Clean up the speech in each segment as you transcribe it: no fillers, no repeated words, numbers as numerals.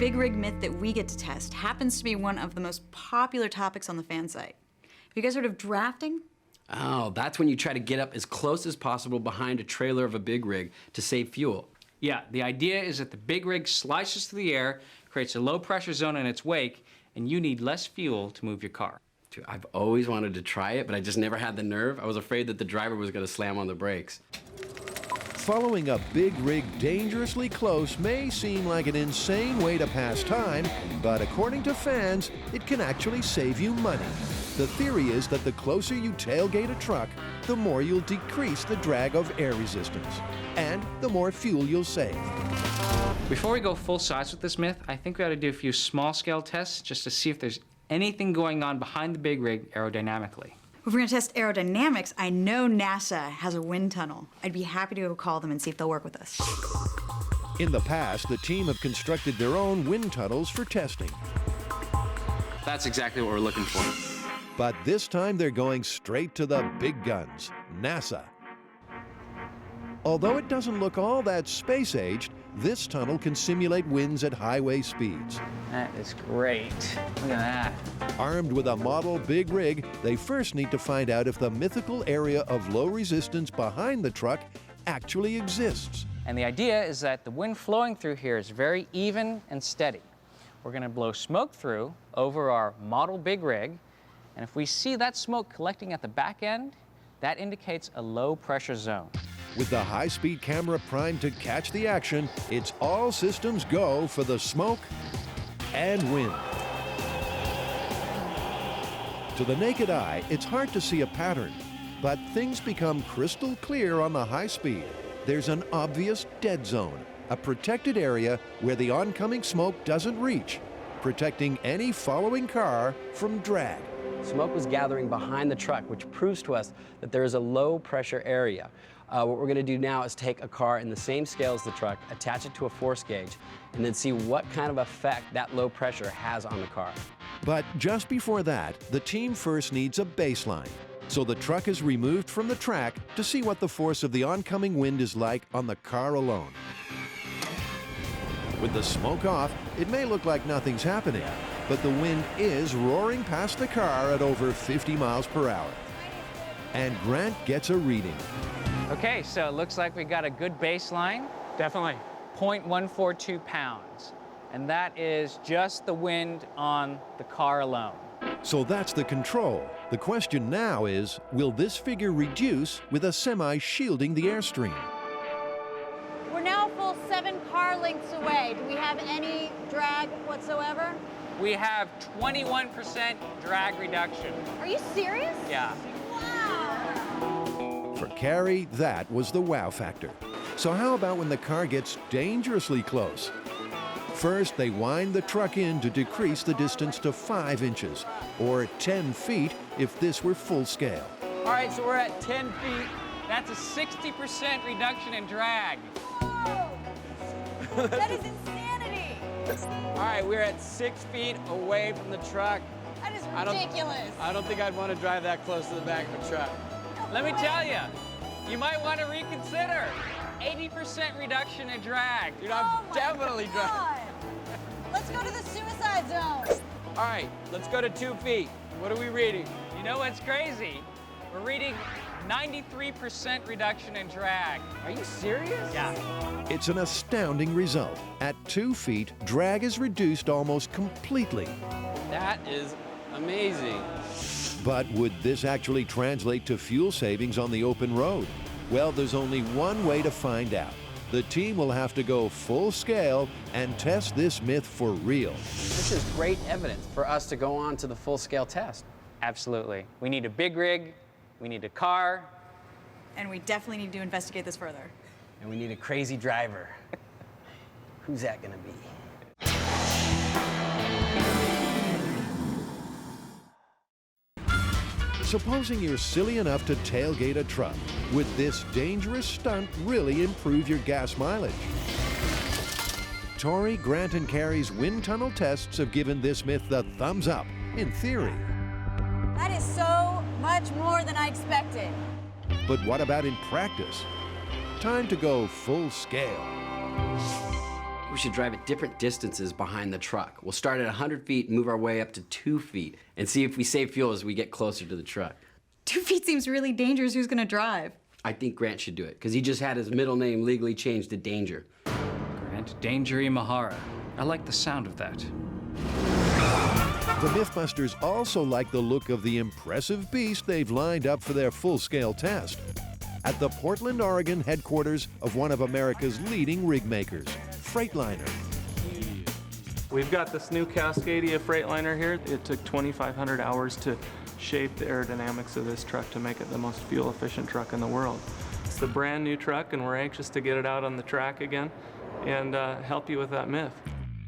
big rig myth that we get to test happens to be one of the most popular topics on the fan site. Have you guys heard of drafting? Oh, that's when you try to get up as close as possible behind a trailer of a big rig to save fuel. Yeah, the idea is that the big rig slices through the air, creates a low pressure zone in its wake, and you need less fuel to move your car. Dude, I've always wanted to try it, but I just never had the nerve. I was afraid that the driver was going to slam on the brakes. Following a big rig dangerously close may seem like an insane way to pass time, but according to fans, it can actually save you money. The theory is that the closer you tailgate a truck, the more you'll decrease the drag of air resistance, and the more fuel you'll save. Before we go full size with this myth, I think we ought to do a few small-scale tests just to see if there's anything going on behind the big rig aerodynamically. If we're gonna test aerodynamics, I know NASA has a wind tunnel. I'd be happy to go call them and see if they'll work with us. In the past, the team have constructed their own wind tunnels for testing. That's exactly what we're looking for. But this time they're going straight to the big guns, NASA. Although it doesn't look all that space-aged, this tunnel can simulate winds at highway speeds. That is great. Look at that. Armed with a model big rig, they first need to find out if the mythical area of low resistance behind the truck actually exists. And the idea is that the wind flowing through here is very even and steady. We're going to blow smoke through over our model big rig, and if we see that smoke collecting at the back end, that indicates a low pressure zone. With the high-speed camera primed to catch the action, it's all systems go for the smoke and wind. To the naked eye, it's hard to see a pattern, but things become crystal clear on the high speed. There's an obvious dead zone, a protected area where the oncoming smoke doesn't reach, protecting any following car from drag. Smoke was gathering behind the truck, which proves to us that there is a low pressure area. What we're going to do now is take a car in the same scale as the truck, attach it to a force gauge, and then see what kind of effect that low pressure has on the car. But just before that, the team first needs a baseline. So the truck is removed from the track to see what the force of the oncoming wind is like on the car alone. With the smoke off, it may look like nothing's happening, but the wind is roaring past the car at over 50 miles per hour. And Grant gets a reading. Okay, so it looks like we got a good baseline. Definitely. 0.142 pounds. And that is just the wind on the car alone. So that's the control. The question now is, will this figure reduce with a semi shielding the airstream? We're now a full 7 car lengths away. Do we have any drag whatsoever? We have 21% drag reduction. Are you serious? Yeah. Wow. For Carrie, that was the wow factor. So how about when the car gets dangerously close? First, they wind the truck in to decrease the distance to 5 inches, or 10 feet if this were full scale. All right, so we're at 10 feet. That's a 60% reduction in drag. Whoa! That is insanity. All right, we're at 6 feet away from the truck. That is ridiculous. I don't think I'd want to drive that close to the back of a truck. Let me tell you, you might want to reconsider. 80% reduction in drag. Dude, I'm definitely driving. Let's go to the suicide zone. All right, let's go to 2 feet. What are we reading? You know what's crazy? We're reading 93% reduction in drag. Are you serious? Yeah. It's an astounding result. At 2 feet, drag is reduced almost completely. That is amazing. But would this actually translate to fuel savings on the open road? Well, there's only one way to find out. The team will have to go full scale and test this myth for real. This is great evidence for us to go on to the full-scale test. Absolutely. We need a big rig, we need a car. And we definitely need to investigate this further. And we need a crazy driver. Who's that gonna be? Supposing you're silly enough to tailgate a truck, would this dangerous stunt really improve your gas mileage? Tori, Grant, and Carrie's wind tunnel tests have given this myth the thumbs up, in theory. That is so much more than I expected. But what about in practice? Time to go full scale. we should drive at different distances behind the truck. We'll start at 100 feet and move our way up to 2 feet and see if we save fuel as we get closer to the truck. 2 feet seems really dangerous. Who's gonna drive? I think Grant should do it, because he just had his middle name legally changed to Danger. Grant Danger Imahara. I like the sound of that. The MythBusters also like the look of the impressive beast they've lined up for their full-scale test at the Portland, Oregon headquarters of one of America's leading rig makers, Freightliner. We've got this new Cascadia Freightliner here. It took 2,500 hours to shape the aerodynamics of this truck to make it the most fuel-efficient truck in the world. It's a brand new truck, and we're anxious to get it out on the track again and help you with that myth.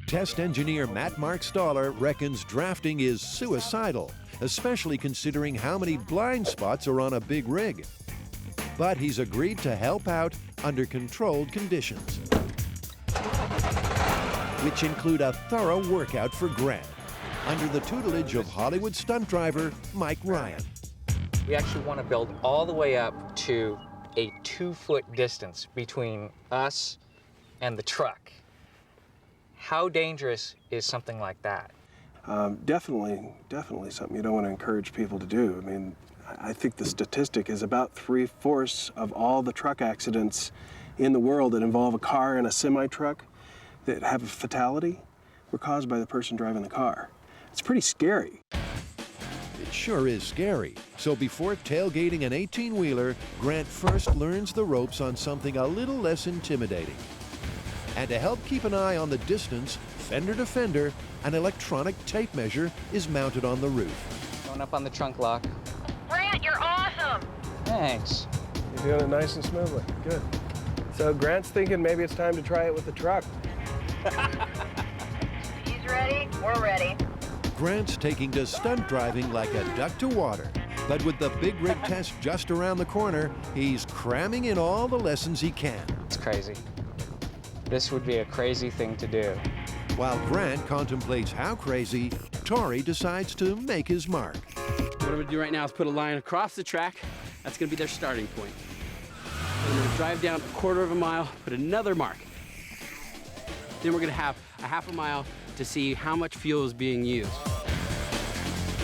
Test engineer Matt Mark Staller reckons drafting is suicidal, especially considering how many blind spots are on a big rig. But he's agreed to help out under controlled conditions, which include a thorough workout for Grant, under the tutelage of Hollywood stunt driver Mike Ryan. We actually want to build all the way up to a 2-foot distance between us and the truck. How dangerous is something like that? Definitely something you don't want to encourage people to do. I mean, I think the statistic is about 3/4 of all the truck accidents in the world that involve a car and a semi-truck that have a fatality were caused by the person driving the car. It's pretty scary. It sure is scary. So before tailgating an 18-wheeler, Grant first learns the ropes on something a little less intimidating. And to help keep an eye on the distance, fender to fender, an electronic tape measure is mounted on the roof. Going up on the trunk lock. Grant, you're awesome. Thanks. You're doing it nice and smoothly. Good. So Grant's thinking maybe it's time to try it with the truck. He's ready. We're ready. Grant's taking to stunt driving like a duck to water. But with the big rig test just around the corner, he's cramming in all the lessons he can. It's crazy. This would be a crazy thing to do. While Grant contemplates how crazy, Tori decides to make his mark. What I'm gonna do right now is put a line across the track. That's gonna be their starting point. I'm gonna drive down 1/4 of a mile, put another mark. Then we're gonna have a 1/2 mile to see how much fuel is being used.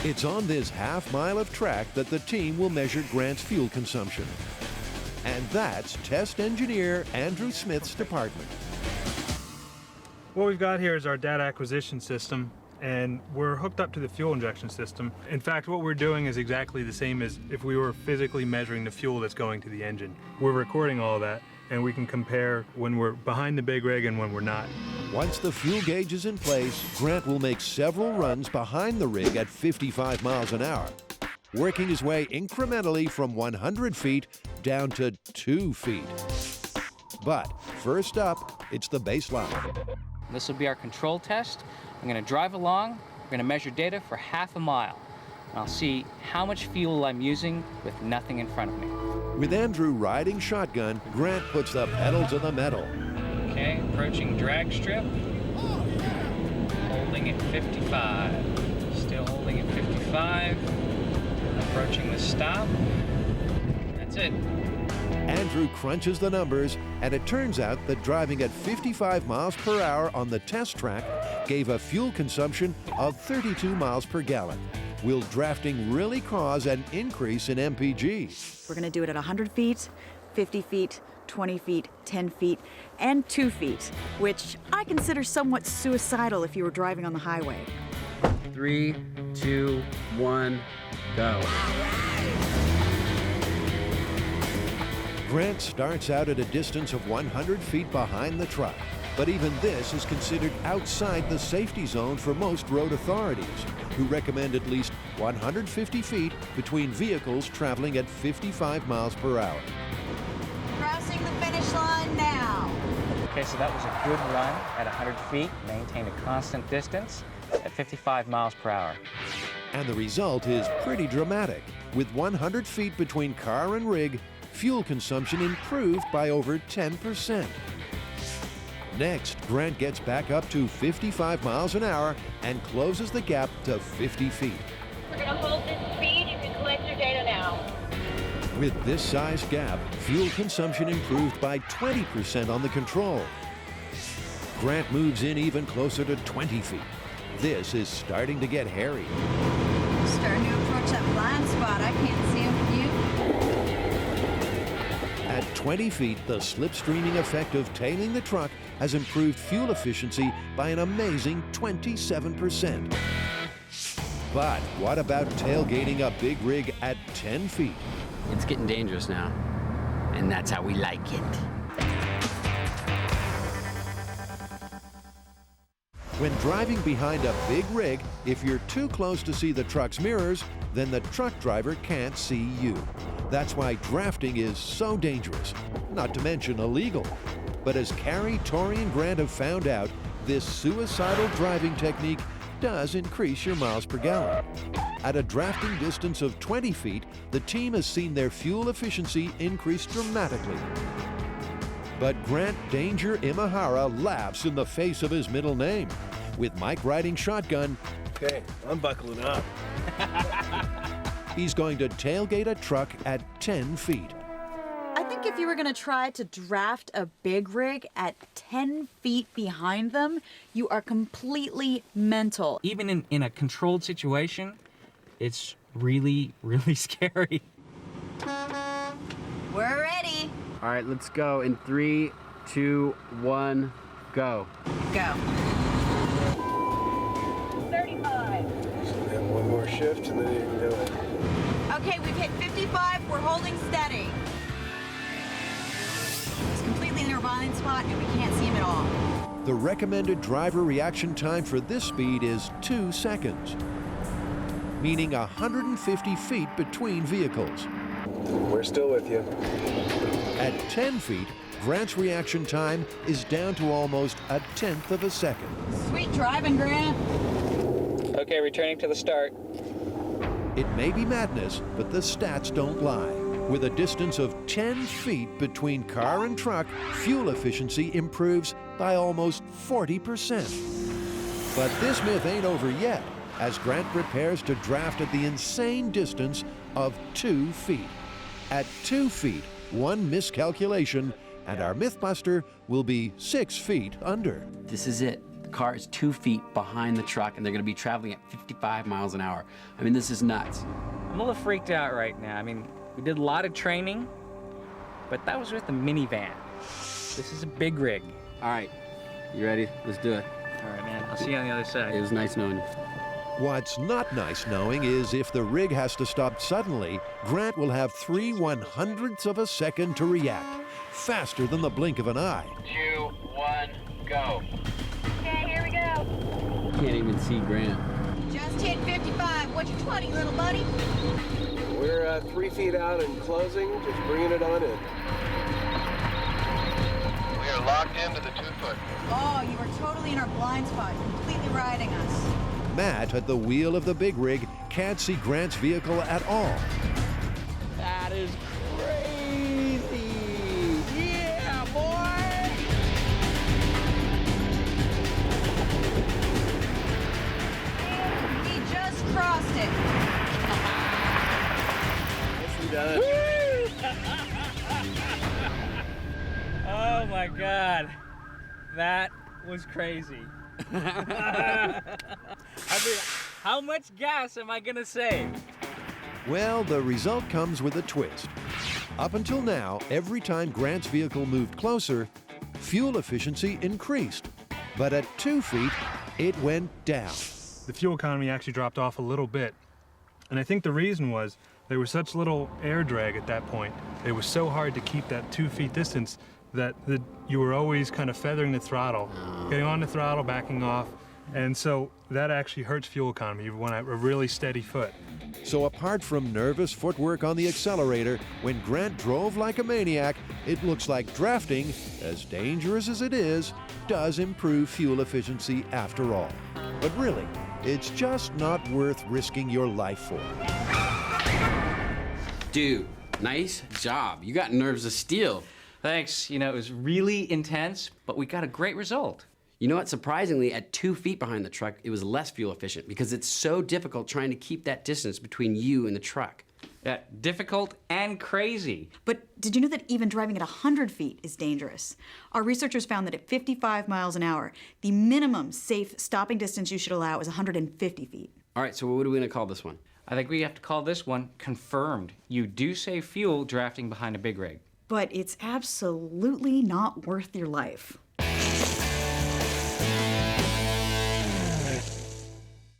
It's on this 1/2 mile of track that the team will measure Grant's fuel consumption. And that's test engineer Andrew Smith's department. What we've got here is our data acquisition system, and we're hooked up to the fuel injection system. In fact, what we're doing is exactly the same as if we were physically measuring the fuel that's going to the engine. We're recording all of that, and we can compare when we're behind the big rig and when we're not. Once the fuel gauge is in place, Grant will make several runs behind the rig at 55 miles an hour, working his way incrementally from 100 feet down to 2 feet. But first up, it's the baseline. This will be our control test. I'm going to drive along. We're going to measure data for 1/2 mile. And I'll see how much fuel I'm using with nothing in front of me. With Andrew riding shotgun, Grant puts the pedal to the metal. Okay, approaching drag strip. Holding at 55. Still holding at 55. Approaching the stop. That's it. Andrew crunches the numbers, and it turns out that driving at 55 miles per hour on the test track gave a fuel consumption of 32 miles per gallon. Will drafting really cause an increase in MPG? We're gonna do it at 100 feet, 50 feet, 20 feet, 10 feet, and 2 feet, which I consider somewhat suicidal if you were driving on the highway. 3, 2, 1, go. Grant starts out at a distance of 100 feet behind the truck, but even this is considered outside the safety zone for most road authorities, who recommend at least 150 feet between vehicles traveling at 55 miles per hour. Crossing the finish line now. Okay, so that was a good run at 100 feet, maintained a constant distance at 55 miles per hour. And the result is pretty dramatic. With 100 feet between car and rig, fuel consumption improved by over 10%. Next, Grant gets back up to 55 miles an hour and closes the gap to 50 feet. We're gonna hold this speed. You can collect your data now. With this size gap, fuel consumption improved by 20% on the control. Grant moves in even closer to 20 feet. This is starting to get hairy. Starting to approach that blind spot. I can't see him from you. At 20 feet, the slipstreaming effect of tailing the truck has improved fuel efficiency by an amazing 27%. But what about tailgating a big rig at 10 feet? It's getting dangerous now, and that's how we like it. When driving behind a big rig, if you're too close to see the truck's mirrors, then the truck driver can't see you. That's why drafting is so dangerous, not to mention illegal. But as Carrie, Tori, and Grant have found out, this suicidal driving technique does increase your miles per gallon. At a drafting distance of 20 feet, the team has seen their fuel efficiency increase dramatically. But Grant Danger Imahara laughs in the face of his middle name. With Mike riding shotgun, Okay, I'm buckling up. he's going to tailgate a truck at 10 feet. I think if you were gonna try to draft a big rig at 10 feet behind them, you are completely mental. Even in a controlled situation, it's really, really scary. We're ready. All right, let's go in 3, 2, 1, go. Go. 35. And one more shift and then you can do it. Okay, we've hit 55. We're holding steady. He's completely in our blind spot and we can't see him at all. The recommended driver reaction time for this speed is 2 seconds, meaning 150 feet between vehicles. We're still with you. At 10 feet, Grant's reaction time is down to almost 1/10 of a second. Sweet driving, Grant. Okay, returning to the start. It may be madness, but the stats don't lie. With a distance of 10 feet between car and truck, fuel efficiency improves by almost 40%. But this myth ain't over yet, as Grant prepares to draft at the insane distance of 2 feet. At 2 feet, one miscalculation, and our Mythbuster will be 6 feet under. This is it. The car is 2 feet behind the truck, and they're going to be traveling at 55 miles an hour. I mean, this is nuts. I'm a little freaked out right now. I mean, we did a lot of training, but that was with a minivan. This is a big rig. All right, you ready? Let's do it. All right, man. I'll see you on the other side. It was nice knowing you. What's not nice knowing is if the rig has to stop suddenly, Grant will have 3/100ths of a second to react, faster than the blink of an eye. 2, 1, go. Okay, here we go. Can't even see Grant. Just hit 55. What's your 20, little buddy? We're 3 feet out and closing, just bringing it on in. We are locked into the 2-foot. Oh, you were totally in our blind spot, completely riding us. Matt at the wheel of the big rig can't see Grant's vehicle at all. That is crazy. Yeah, boy. He just crossed it. Nicely done. Oh my God. That was crazy. I mean, how much gas am I gonna save? Well, the result comes with a twist. Up until now, every time Grant's vehicle moved closer, fuel efficiency increased. But at 2 feet, it went down. The fuel economy actually dropped off a little bit. And I think the reason was there was such little air drag at that point. It was so hard to keep that 2 feet distance that you were always kind of feathering the throttle, getting on the throttle, backing off. And so that actually hurts fuel economy. You want a really steady foot. So apart from nervous footwork on the accelerator, when Grant drove like a maniac, it looks like drafting, as dangerous as it is, does improve fuel efficiency after all. But really, it's just not worth risking your life for. Dude, nice job. You got nerves of steel. Thanks. You know, it was really intense, but we got a great result. You know what? Surprisingly, at 2 feet behind the truck, it was less fuel efficient because it's so difficult trying to keep that distance between you and the truck. Yeah, difficult and crazy. But did you know that even driving at 100 feet is dangerous? Our researchers found that at 55 miles an hour, the minimum safe stopping distance you should allow is 150 feet. All right, so what are we going to call this one? I think we have to call this one confirmed. You do save fuel drafting behind a big rig. But it's absolutely not worth your life.